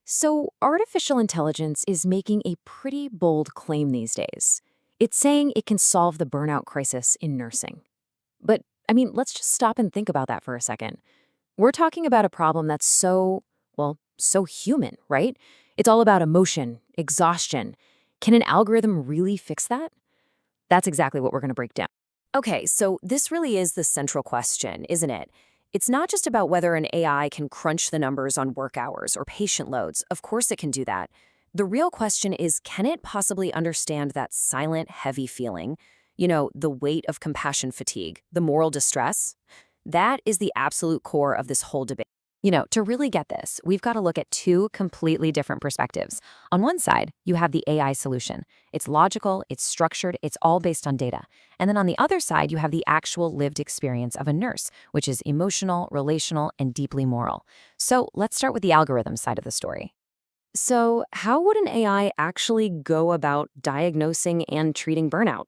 So, artificial intelligence is making a pretty bold claim these days. It's saying it can solve the burnout crisis in nursing. But, let's just stop and think about that for a second. We're talking about a problem that's so human, right? It's all about emotion, exhaustion. Can an algorithm really fix that? That's exactly what we're going to break down. Okay, so this really is the central question, isn't it? It's not just about whether an AI can crunch the numbers on work hours or patient loads. Of course it can do that. The real question is, can it possibly understand that silent, heavy feeling? The weight of compassion fatigue, the moral distress? That is the absolute core of this whole debate. To really get this, we've got to look at two completely different perspectives. On one side, you have the AI solution. It's logical, it's structured, it's all based on data. And then on the other side, you have the actual lived experience of a nurse, which is emotional, relational, and deeply moral. So let's start with the algorithm side of the story. So, how would an AI actually go about diagnosing and treating burnout?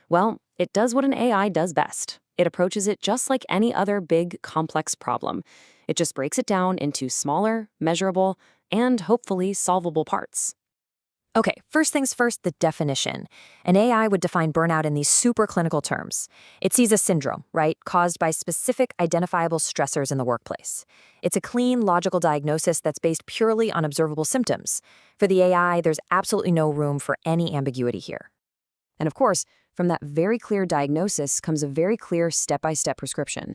Well, it does what an AI does best. It approaches it just like any other big, complex problem. It just breaks it down into smaller, measurable, and hopefully solvable parts. Okay, first things first, the definition. An AI would define burnout in these super clinical terms. It sees a syndrome, right, caused by specific identifiable stressors in the workplace. It's a clean, logical diagnosis that's based purely on observable symptoms. For the AI, there's absolutely no room for any ambiguity here. And of course, from that very clear diagnosis comes a very clear step-by-step prescription.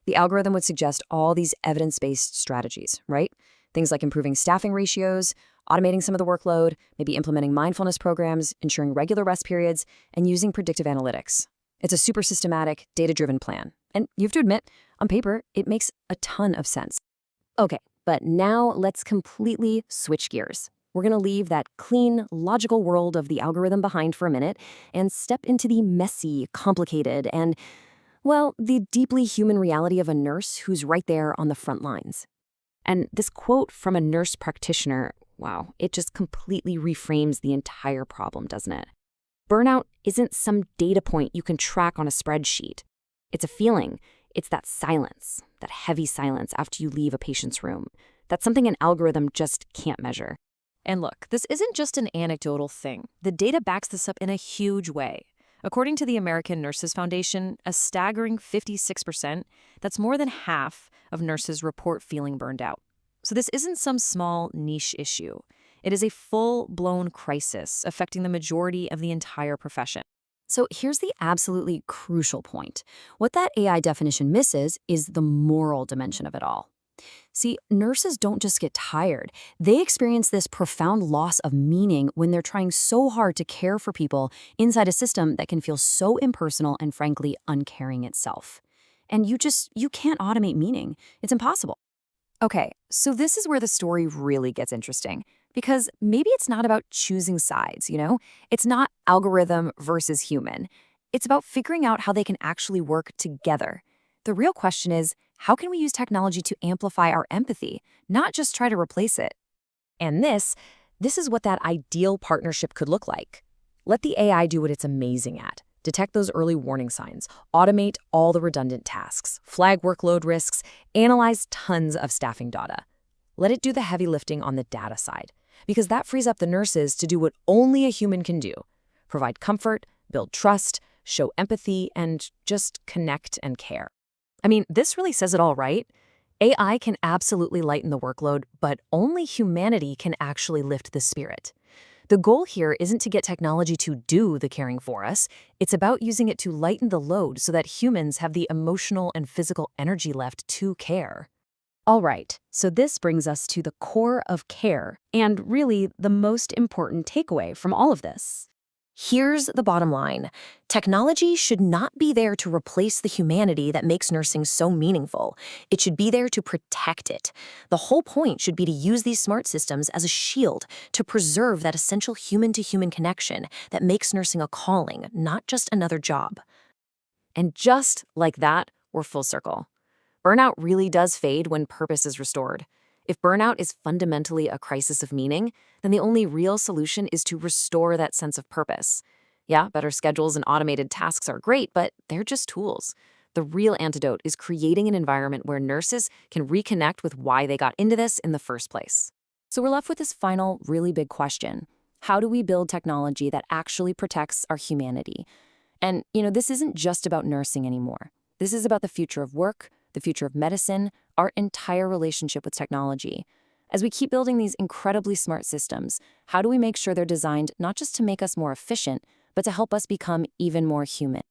The algorithm would suggest all these evidence-based strategies, right? Things like improving staffing ratios, automating some of the workload, maybe implementing mindfulness programs, ensuring regular rest periods, and using predictive analytics. It's a super systematic, data-driven plan. And you have to admit, on paper, it makes a ton of sense. Okay, but now let's completely switch gears. We're going to leave that clean, logical world of the algorithm behind for a minute and step into the messy, complicated, and, the deeply human reality of a nurse who's right there on the front lines. And this quote from a nurse practitioner, wow, it just completely reframes the entire problem, doesn't it? Burnout isn't some data point you can track on a spreadsheet. It's a feeling. It's that silence, that heavy silence after you leave a patient's room. That's something an algorithm just can't measure. And look, this isn't just an anecdotal thing. The data backs this up in a huge way. According to the American Nurses Foundation, a staggering 56%, that's more than half of nurses report feeling burned out. So this isn't some small niche issue. It is a full-blown crisis affecting the majority of the entire profession. So here's the absolutely crucial point. What that AI definition misses is the moral dimension of it all. See, nurses don't just get tired. They experience this profound loss of meaning when they're trying so hard to care for people inside a system that can feel so impersonal and frankly uncaring itself. And you can't automate meaning. It's impossible. Okay, so this is where the story really gets interesting. Because maybe it's not about choosing sides. It's not algorithm versus human. It's about figuring out how they can actually work together. The real question is, how can we use technology to amplify our empathy, not just try to replace it? And this is what that ideal partnership could look like. Let the AI do what it's amazing at. Detect those early warning signs, automate all the redundant tasks, flag workload risks, analyze tons of staffing data. Let it do the heavy lifting on the data side, because that frees up the nurses to do what only a human can do: provide comfort, build trust, show empathy, and just connect and care. This really says it all, right? AI can absolutely lighten the workload, but only humanity can actually lift the spirit. The goal here isn't to get technology to do the caring for us. It's about using it to lighten the load so that humans have the emotional and physical energy left to care. All right, so this brings us to the core of care, and really the most important takeaway from all of this. Here's the bottom line. Technology should not be there to replace the humanity that makes nursing so meaningful. It should be there to protect it. The whole point should be to use these smart systems as a shield to preserve that essential human-to-human connection that makes nursing a calling, not just another job. And just like that, we're full circle. Burnout really does fade when purpose is restored. If burnout is fundamentally a crisis of meaning, then the only real solution is to restore that sense of purpose. Yeah, better schedules and automated tasks are great, but they're just tools. The real antidote is creating an environment where nurses can reconnect with why they got into this in the first place. So we're left with this final, really big question. How do we build technology that actually protects our humanity? And, this isn't just about nursing anymore. This is about the future of work, the future of medicine, our entire relationship with technology. As we keep building these incredibly smart systems, how do we make sure they're designed not just to make us more efficient, but to help us become even more human?